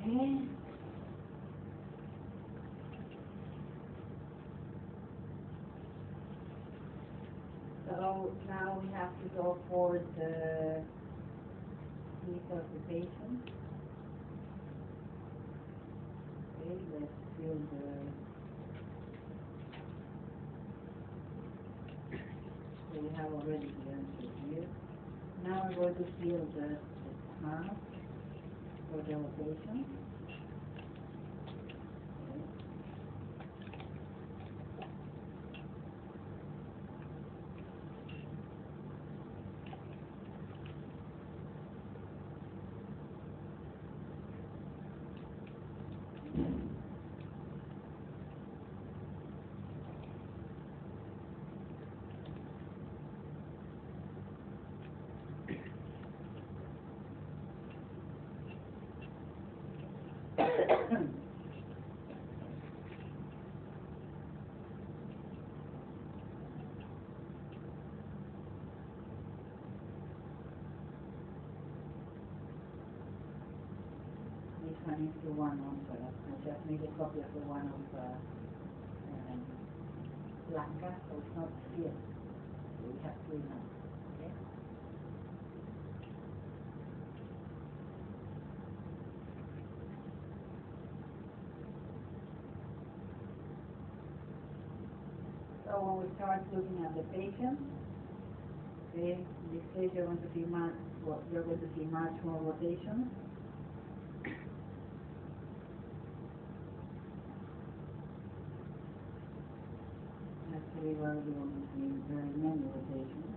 Okay. So now we have to go for the resuscitation. Okay, let's feel the. So we have already the answer here. Now we're going to feel the task for the rotation. This one is the one of, I just made a copy of the one of Blanca, so it's not here. So we have to now. Okay? So when we start looking at the patient, okay, in this case you're going to see much more rotation. Actually, we're going to see very many rotations.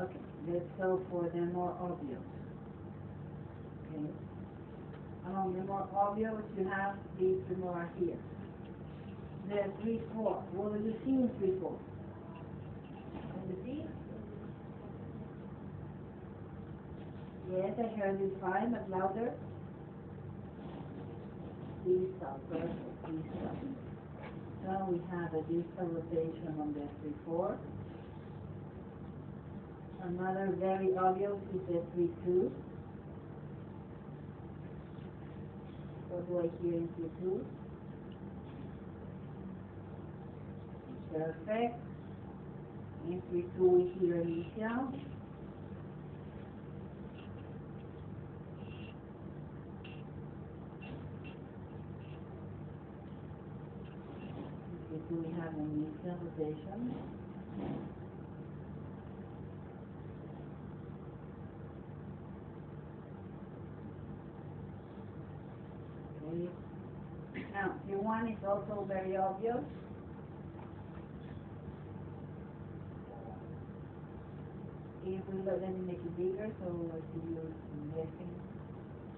Okay, let's go for the more obvious. Okay. Among the more obvious, you have these more here. The 3-4. What do you see in 3-4? Can you see? Yes, I heard it fine, but louder. Distal, perfect, distal. So we have a distal rotation on the 3-4. Another very obvious is the 3-2. What do I hear in 3-2? Perfect. In 3-2 we hear initial. In 3-2 we have an initial rotation. Now, Q1 is also very obvious. If we let me make it bigger, so I see you guessing.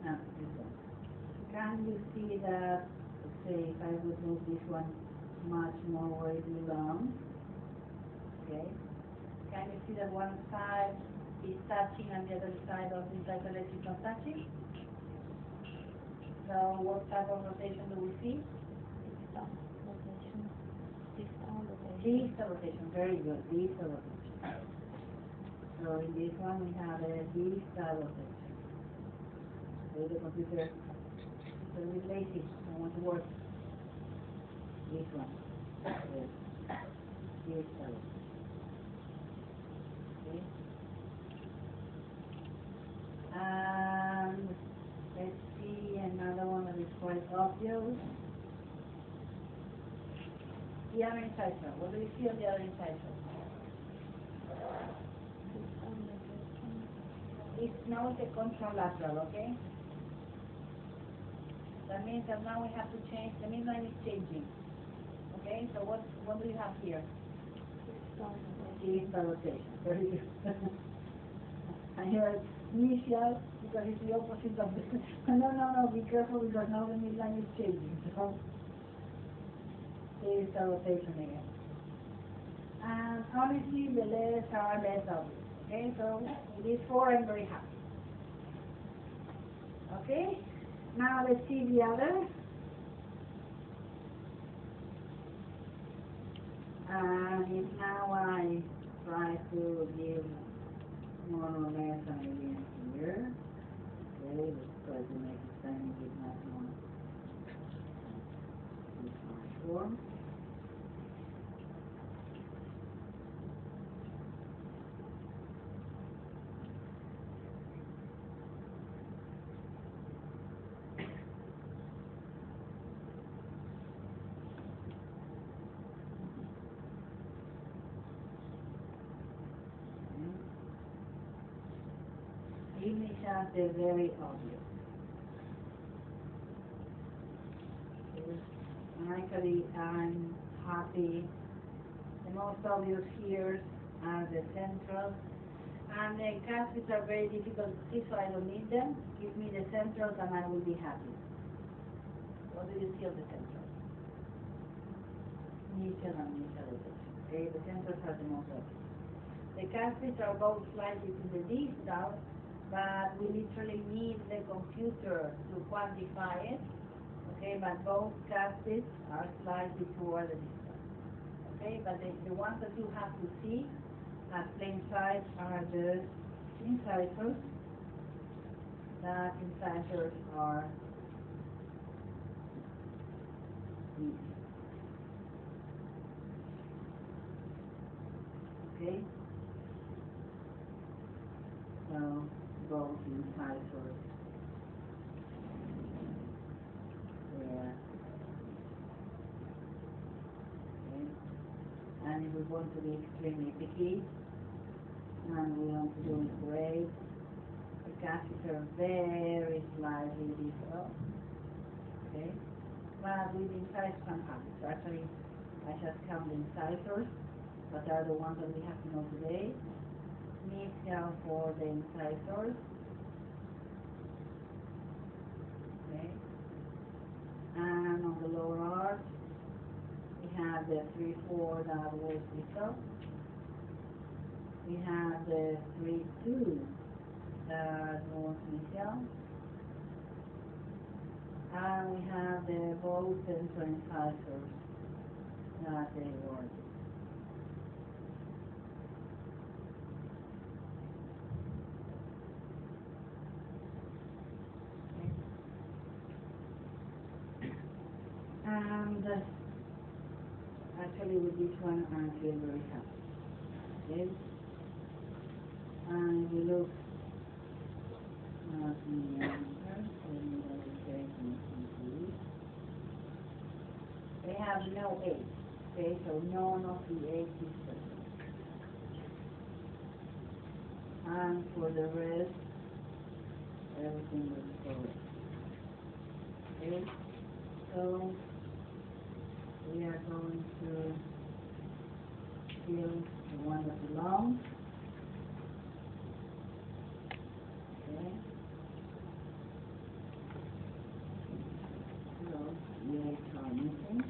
Now, this one. Can you see that, let's say, if I would move this one much more where it belongs, okay? Can you see that one side is touching and the other side of the cyclist is not touching? So what type of rotation do we see? Distal rotation. Distal rotation, very good, distal rotation. So in this one we have a distal rotation. Okay, the computer is a little lazy, I want to work. This one. Yes. Distal rotation. Okay. And let's see another one that is quite obvious. The other incisor. What do you see on the other incisor? It's now the contralateral, okay? That means that now we have to change, the midline is changing. Okay, so what do you have here? Distal rotation. Very good. I heard initial because it's the opposite of the no, be careful because now the midline is changing. So is the rotation again. And honestly, the letters are less obvious. Okay, so with these four, I'm very happy. Okay, now let's see the other. And if now I try to give more or less an idea here. Okay, let's try to make it tiny bit much more form. Images they're very obvious. And actually, I'm happy. The most obvious here are the centrals. And the caskets are very difficult to see, so I don't need them. Give me the centrals and I will be happy. What do you see of the centrals? Initial and initial rotation. Okay, the centrals are the most obvious. The caskets are both slightly to the distal, but we literally need the computer to quantify it. Okay, but both caskets are slightly toward the distal. Okay, but the ones that you have to see at plain sight are the incisors. That incisors are these. Okay, so both incisors there. Okay, and if we want to be extremely picky, and we want to do it great, the caskets are very slightly distal. Okay, but with incisors I'm happy. So actually, I just count the incisors, but are the ones that we have to know today. Medial for the incisors. Okay, and on the lower arch, we have the 3-4 that was distal. We have the 3-2 that was medial. And we have the both central incisors that they were. And actually with this one I feel very happy. Okay? And we look at the answer. They have no H. Okay, so none of the H is present. And for the rest, everything is correct. Okay, so we are going to fill the one that belongs. Okay. So the H are missing.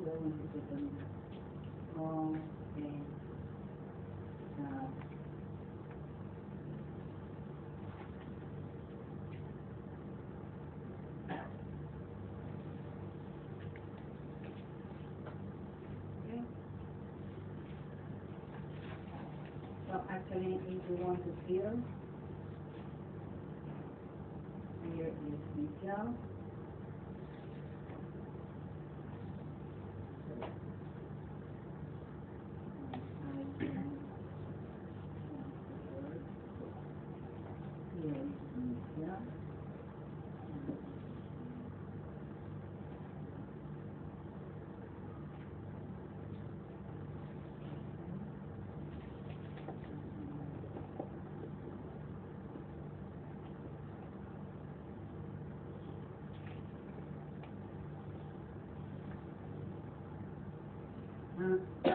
Going to put them all in okay. So actually if we want to fill, here is medial.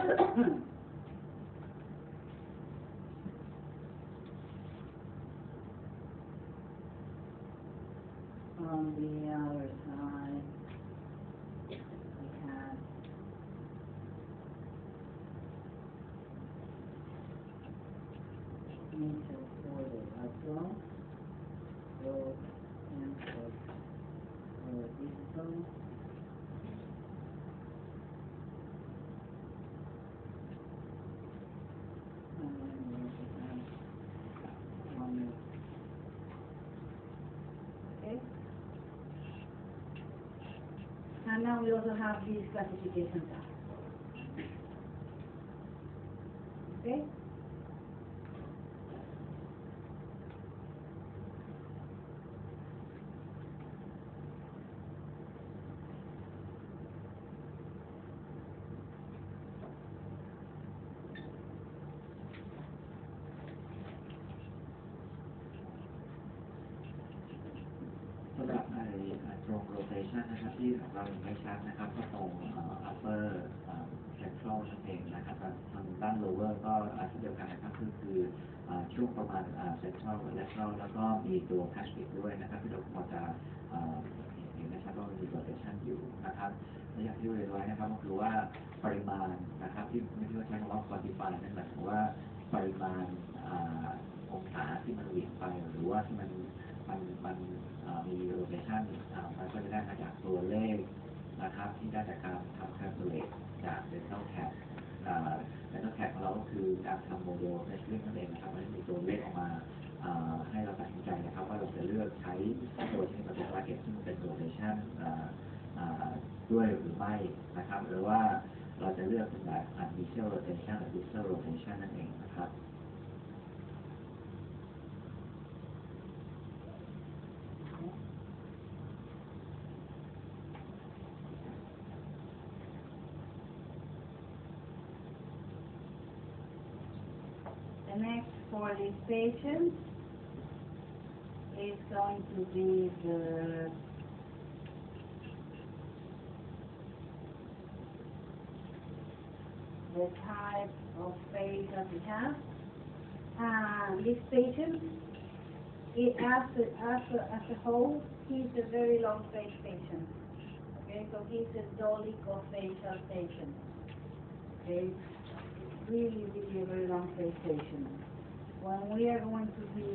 On the other side, we have cancel for the upload, so cancel for digital. Okay. And now we also have these classification tags. Okay?สำหรับตรง rotation นะครับที่ของเราเห็นไม่ชัดนะครับก็ตรง upper central นั่นเองนะครับทางด้าน lower ก็ที่เดียวกันนะครับคือช่วงประมาณ central lateral แล้วก็มีตัว gastric ด้วยนะครับที่เราพอจะเห็นนะครับว่ามี rotation อยู่นะครับและอย่างที่เรียนไว้นะครับก็คือว่าปริมาณนะครับที่ไม่ใช่คำว่า quantify นั่นหมายถึงว่าปริมาณองศาที่มันเหวี่ยงไปหรือว่าที่มันมี rotation มันก็จะได้มาจากตัวเลขนะครับที่ได้จากการทำ calculate จาก dental cap dental cap ของเราก็คือการทำโมเดลในเรื่องนั่นเองนะครับมันจะมีตัวเลขออกมาให้เราตัดสินใจนะครับว่าเราจะเลือกใช้ตัวที่มันเป็น target ซึ่งเป็น rotation ด้วยหรือไม่นะครับหรือว่าเราจะเลือกเป็นแบบ unvisual rotation หรือ visual rotation นั่นเองนะครับThe next for this patient is going to be the type of face that we have. This patient, as a whole, he's a very long face patient. Okay, so he's a dolichofacial patient. Okay, really a very long face patient. When we are going to be,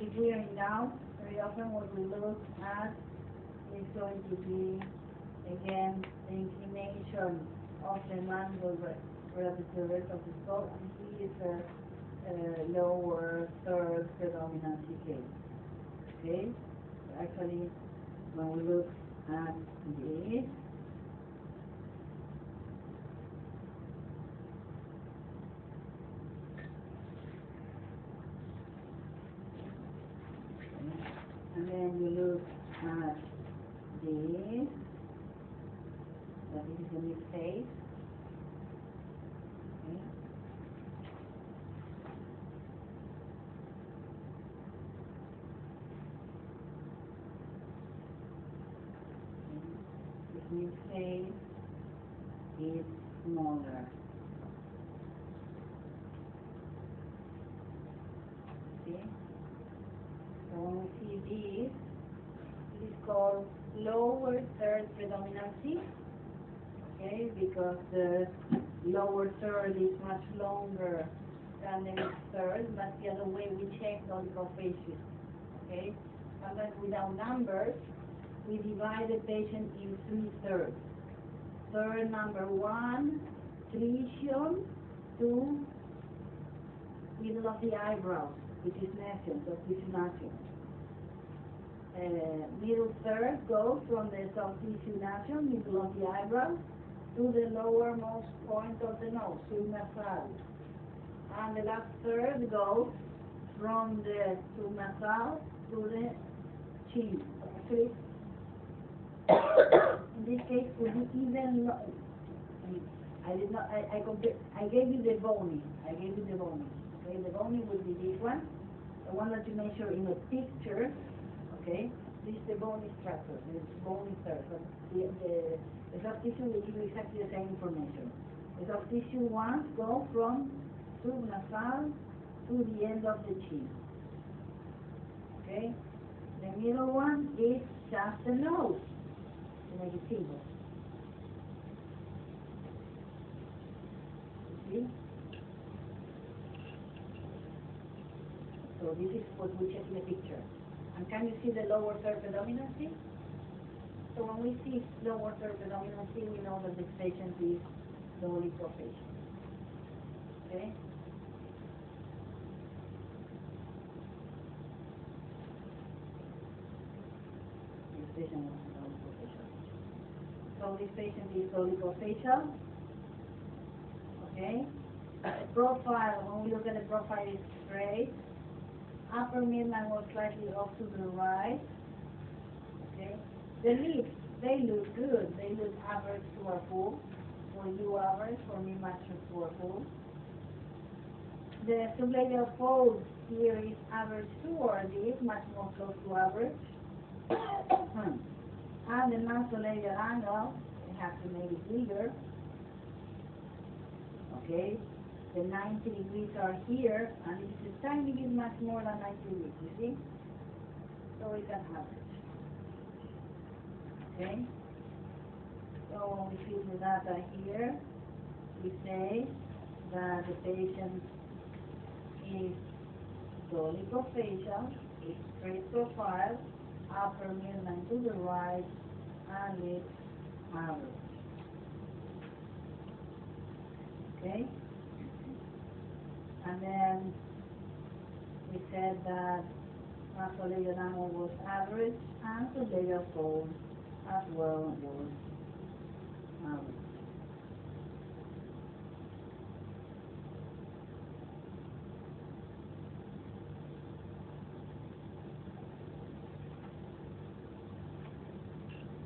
if we are in doubt, very often what we look at is going to be, again, the inclination of the mandible relative to the rest of the skull, and he is a lower third predominancy case. Okay? Actually, when we look at this, and then you look at this, that is the mid face. Okay. This mid face is smaller. Okay. So when we see this, it is called lower third predominancy, okay, because the lower third is much longer than the mid third. That's the other way we check dolichofacial, okay. Sometimes without numbers, we divide the patient in 3 thirds. Third number 1, tritium, 2, middle of the eyebrow, which is nascent, or tissue. Middle third goes from the soft tissue nascent, middle of the eyebrow, to the lowermost point of the nose, subnasal. And the last third goes from the subnasal to the chin. Actually, in this case, would be even. I did not. I gave you the bony. Okay, the bony would be this one, the one that you measure in a picture. Okay, this is the bony structure, the bony third. So the soft tissue will give you exactly the same information. The soft tissue ones go from subnasal to the end of the chin. Okay? The middle one is just the nose, the negativo. You see? So this is what we check in the picture. And can you see the lower third predominancy? So when we see lower third predominancy, we know that this patient is dolichofacial. Okay? This patient was dolichofacial. So this patient is dolichofacial. Okay? Profile, when we look at the profile, is straight. Upper midline was slightly off to the right. Okay? The lips, they look good. They look average to a full. For you average, for me matches to a full. The sublabial fold here is average to or this, much more close to average. And the nasolabial angle, we have to make it bigger. Okay? The 90 degrees are here, and it's a tiny bit much more than 90 degrees, you see? So it's an average. Okay? So when we see the data here, we say that the patient is dolichofacial, is straight profile, upper midline to the right, and lips average. Okay? And then we said that nasolabial angle was average and sublabial fold as well was average.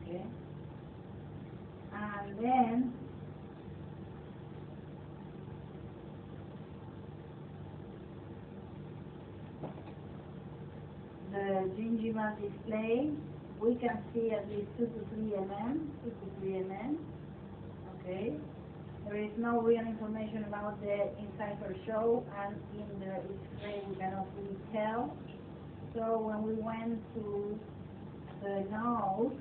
Okay? And then the gingival display, we can see at least 2 to 3 mm, okay? There is no real information about the incisor show, and in the X-ray we cannot really tell. So when we went to the nose,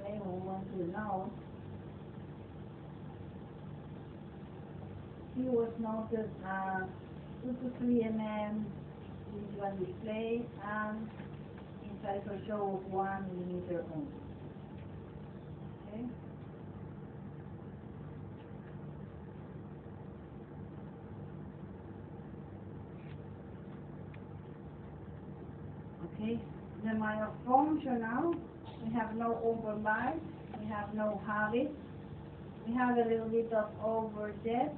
okay, when we went to the nose, he was noted 2 to 3 mm gingival display and incisor show of 1 millimeter only. Okay. Okay. The myofunctional, we have no overbite, we have no habit, we have a little bit of overdepth.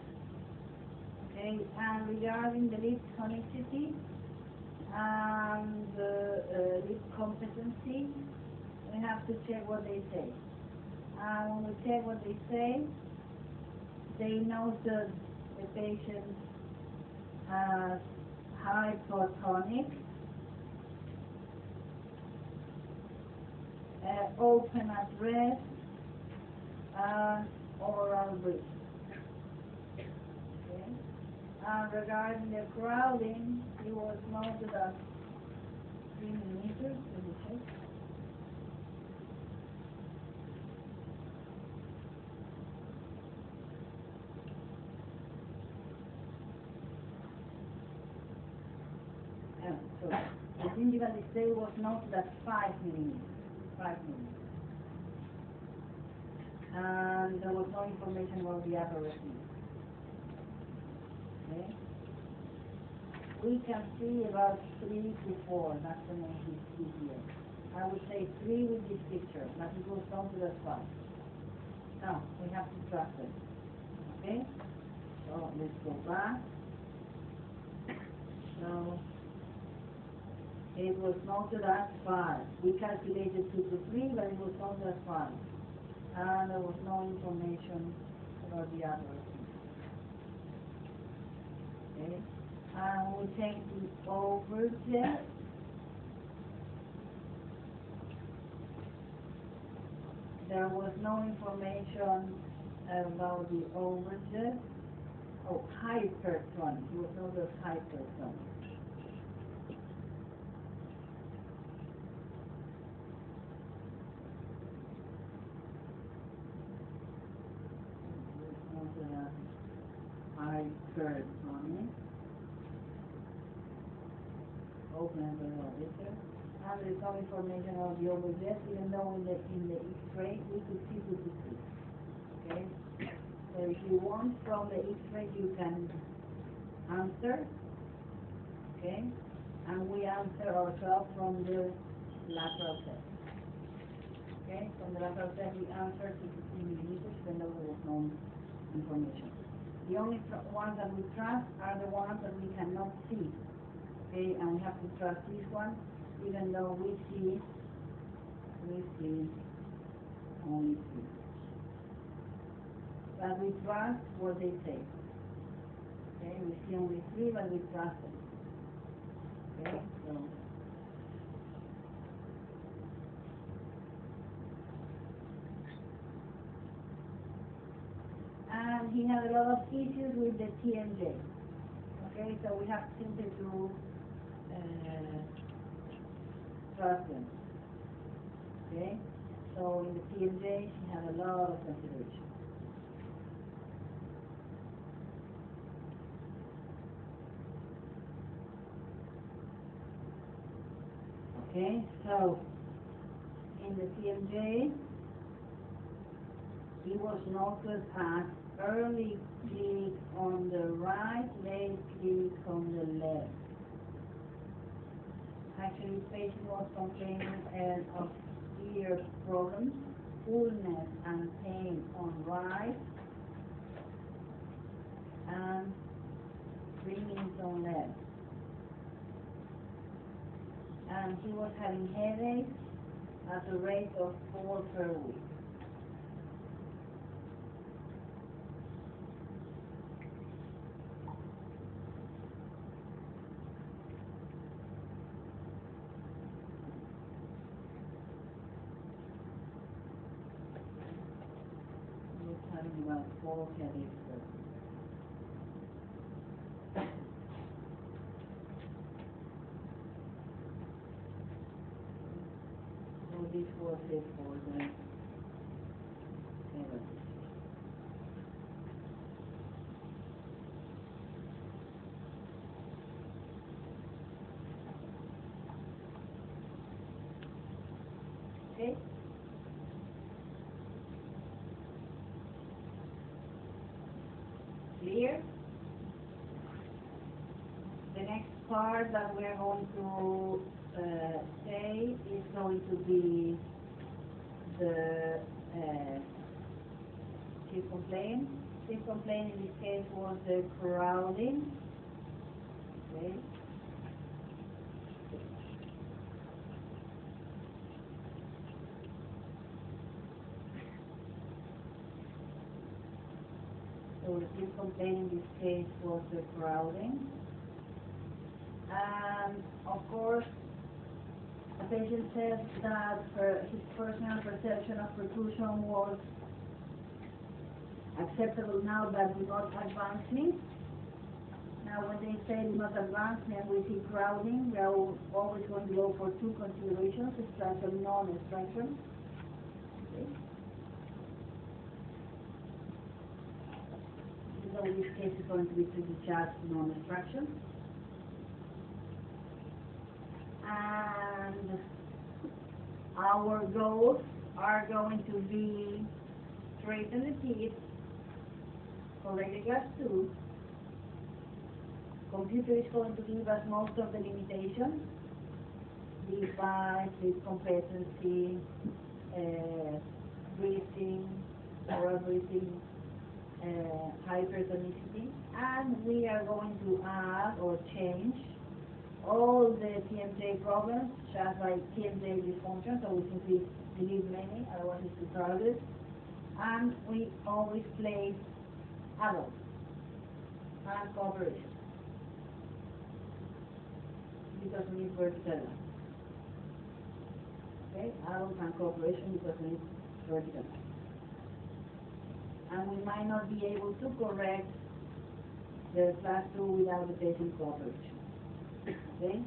Okay, and regarding the lip tonicity and the lip competency, we have to check what they say. And when we check what they say, they note that the patient has hypotonic, open at rest, and oral breathing. Regarding the crowding, it was noted as 3 millimeters. Let me check. So the gingival display was noted as 5 millimeters. 5 millimeters. And there was no information about the upper retina. Okay. We can see about 3 to 4, that's the most we see here. I would say 3 with this picture, but it goes down to the 5. Now, we have to trust it. Okay? So, let's go back. So, it was noted as 5. We calculated 2 to 3, but it was noted as 5. And there was no information about the other. Okay. We take the overjet. The there was no information about the overages. Oh, hypertonic. He was always hypertonic. Hypertonic. Open and below later. And there is some information of the overages, even though in the X-ray we could see 2 to 3. Okay? So if you want from the X-ray you can answer. Okay? And we answer ourselves from the lateral test. Okay? From the lateral test we answer 2 to 3 millimeters, even though there was no information. The only ones that we trust are the ones that we cannot see. Okay, and we have to trust this one, even though we see only 3. But we trust what they say. Okay, we see only 3, but we trust them. Okay, so. And he had a lot of issues with the TMJ. Okay, so we have simply to trust them. Okay, so in the TMJ he had a lot of consideration. Okay, so in the TMJ he was noted as early click on the right, late click on the left. Actually, the patient was complaining of ear problems, fullness and pain on right, and ringing on left. And he was having headaches at a rate of 4 per week. About 4 headaches per week. So this was it for the headaches. Okay? Clear? The next part that we are going to say is going to be the chief complaint. Chief complaint in this case was the crowding. Okay. So the chief complaint in this case was the crowding. And of course, the patient said that his personal perception of percussion was acceptable now, but not advancing. Now when they say not advancing and we see crowding, we are always going to go for 2 considerations, extraction, non-extraction. Okay. So in this case it's going to be pre-discharge non-extraction. And our goals are going to be straighten the teeth, correct the class 2. Computer is going to give us most of the limitations, device, sleep competency, breathing, oral breathing, hypertonicity, and we are going to add or change all the TMJ problems, just like TMJ dysfunction, so we simply delete many, otherwise it's too crowded. And we always place adults and cooperation, because we need vertical lines. Okay, adults and cooperation because we need vertical line. And we might not be able to correct the class 2 without the patient cooperation. Okay?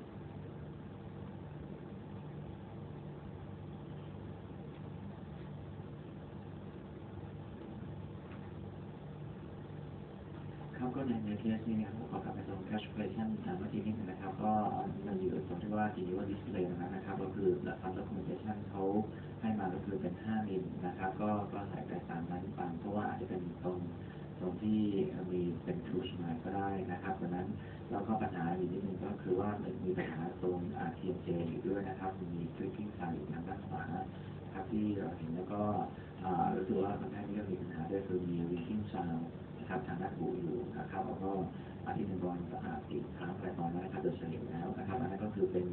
ครับก็ในเคสนี้นะครับผมขอกลับไปตรง calculation เมื่อกี้นิดนึงนะครับก็มันอยู่ตรงที่ว่าที่ว่า display นะครับก็คือตาม documentation เขาให้มาก็คือเป็น5มิลนะครับก็ใส่ไปตามนั้นตามเพราะว่าอาจจะเป็นตรงที่มีเป็น touch มาก็ได้นะครับดังนั้นแล้วก็ปัญหาอีกนิดนึงก็คือว่ามันมีปัญหาตรง TMJ อยู่ด้วยนะครับมี clicking sound อยู่ทางด้านขวาครับที่เราเห็นแล้วก็รู้สึกว่าคนไข้นี่ก็มีปัญหาด้วยคือมี ringing soundทางด้านหูอยู่นะครับแล้วก็ที่หนึ่งบอลติดค้างอะไรตอนนั้นนะครับโดยเฉลี่ยแล้วนะครับอันนั้นก็คือเป็น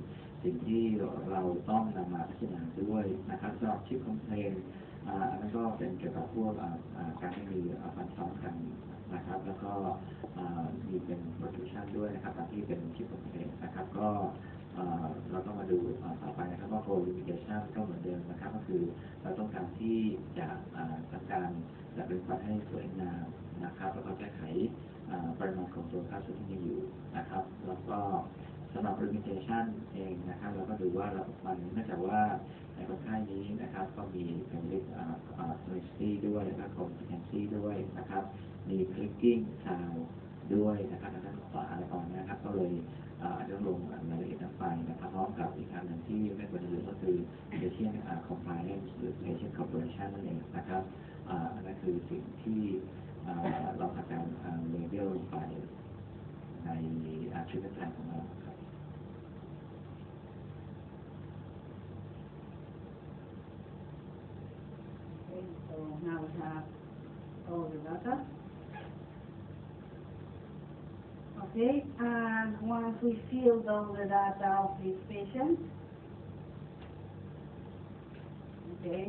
สิ่งที่เราต้องนำมาพิจารณาด้วยนะครับสำหรับชิปคอมเพลนอันนั้นก็เป็นเกี่ยวกับพวกการไม่มีฟันซ้อนกันนะครับแล้วก็มีเป็น protrusion ด้วยนะครับตามที่เป็นชิปคอมเพลนนะครับก็เราต้องมาดูต่อไปนะครับว่า goal limitation ก็เหมือนเดิมนะครับก็คือเราต้องการที่จะทำการจัดเป็นฟันให้สวยงามนะครับแล้วก็แก้ไขปริมาณของตัวค่าสุดที่มีอยู่นะครับแล้วก็สำหรับ limitation เองนะครับเราก็ดูว่ามันเนื่องจากว่าในคนไข้นี้นะครับก็มีเป็นเรียกtonicity ด้วยและ competency ด้วยนะครับมี clicking sound ด้วยนะครับทางด้านขวาอะไรประมาณนี้นะครับก็เลยอาจจะลงรายละเอียดไปนะครับพร้อมกับอีกอันหนึ่งที่ไม่ควรจะลืมก็คือ patient compliance หรือ patient cooperation นั่นเองนะครับอันนั้นคือสิ่งที่เราทำการเลเวลลงไปในชีวิตประจำของเราครับ Okay, so now we have all the data. Okay, and once we filled all the data of this patient, okay,